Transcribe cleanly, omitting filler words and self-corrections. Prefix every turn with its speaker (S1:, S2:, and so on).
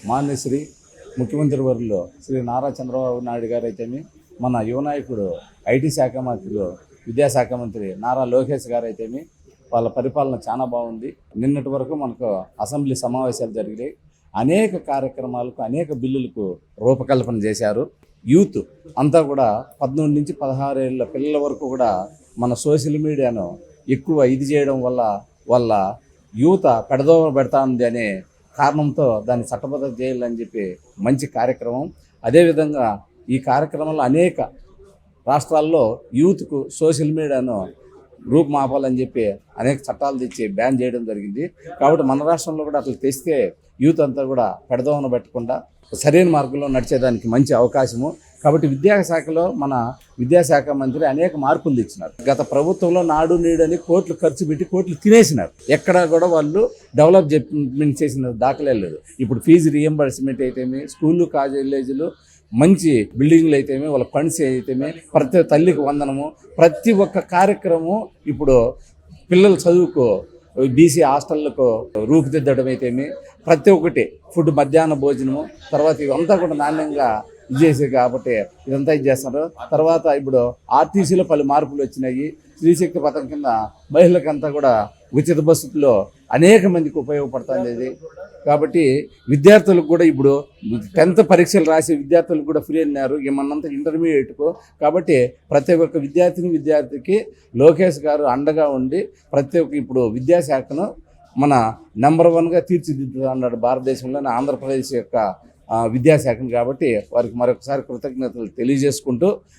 S1: మాన్యశ్రీ ముఖ్యమంత్రి వర్యులు శ్రీ నారా చంద్రబాబు నాయుడు గారు అయితేమి, మన యువ నాయకుడు ఐటీ శాఖ మంత్రులు విద్యాశాఖ మంత్రి నారా లోకేష్ గారు అయితేమి, వాళ్ళ పరిపాలన చాలా బాగుంది. నిన్నటి వరకు మనకు అసెంబ్లీ సమావేశాలు జరిగాయి. అనేక కార్యక్రమాలకు, అనేక బిల్లులకు రూపకల్పన చేశారు. యూత్ అంతా కూడా 14 నుంచి 16 ఏళ్ళ పిల్లల వరకు కూడా మన సోషల్ మీడియాను ఎక్కువ ఇది చేయడం వల్ల వాళ్ళ యువత పెడదోవ పెడతా ఉంది అనే కారణంతో దాన్ని చట్టబద్ధత చేయాలని చెప్పి మంచి కార్యక్రమం. అదేవిధంగా ఈ కార్యక్రమంలో అనేక రాష్ట్రాల్లో యూత్కు సోషల్ మీడియాను రూపుమాపాలని చెప్పి అనేక చట్టాలు తెచ్చి బ్యాన్ చేయడం జరిగింది. కాబట్టి మన రాష్ట్రంలో కూడా అట్లా తెస్తే యూత్ అంతా కూడా పెడదోవన పెట్టకుండా సరైన మార్గంలో నడిచేదానికి మంచి అవకాశము. కాబట్టి విద్యాశాఖలో మన విద్యాశాఖ మంత్రి అనేక మార్పులు తెచ్చినారు. గత ప్రభుత్వంలో నాడు నేడు అని కోట్లు ఖర్చు పెట్టి కోట్లు తినేసినారు. ఎక్కడా కూడా వాళ్ళు డెవలప్మెంట్ చేసిన దాఖలే లేదు. ఇప్పుడు ఫీజు రియంబర్స్మెంట్ అయితేమి, స్కూళ్ళు కాలేజీలు మంచి బిల్డింగ్లు అయితేమి, వాళ్ళ ఫండ్స్ అయితేమి, ప్రతి తల్లికి వందనము, ప్రతి ఒక్క కార్యక్రమం ఇప్పుడు పిల్లల చదువుకు బీసీ హాస్టళ్లకు రూపుదిద్దడం అయితేమి, ప్రతి ఒక్కటి ఫుడ్ మధ్యాహ్న భోజనము, తర్వాత ఇవంతా కూడా నాణ్యంగా ఇది చేసేది. కాబట్టి ఇదంతా ఇది చేస్తారు. తర్వాత ఇప్పుడు ఆర్టీసీలో పలు మార్పులు వచ్చినాయి. స్త్రీశక్తి పథకం కింద మహిళలకంతా కూడా ఉచిత బస్సులో అనేక మందికి ఉపయోగపడుతుంది ఇది. కాబట్టి విద్యార్థులకు కూడా ఇప్పుడు 10th పరీక్షలు రాసే విద్యార్థులకు కూడా ఫ్రీ అన్నారు, ఏమన్నంత ఇంటర్మీడియట్కు. కాబట్టి ప్రతి ఒక్క విద్యార్థికి లోకేష్ గారు అండగా ఉండి ప్రతి ఒక్క ఇప్పుడు విద్యాశాఖను మన నెంబర్ 1గా తీర్చిదిద్దుతున్నాడు భారతదేశంలోని ఆంధ్రప్రదేశ్ యొక్క విద్యాశాఖను. కాబట్టి వారికి మరొకసారి కృతజ్ఞతలు తెలియజేసుకుంటూ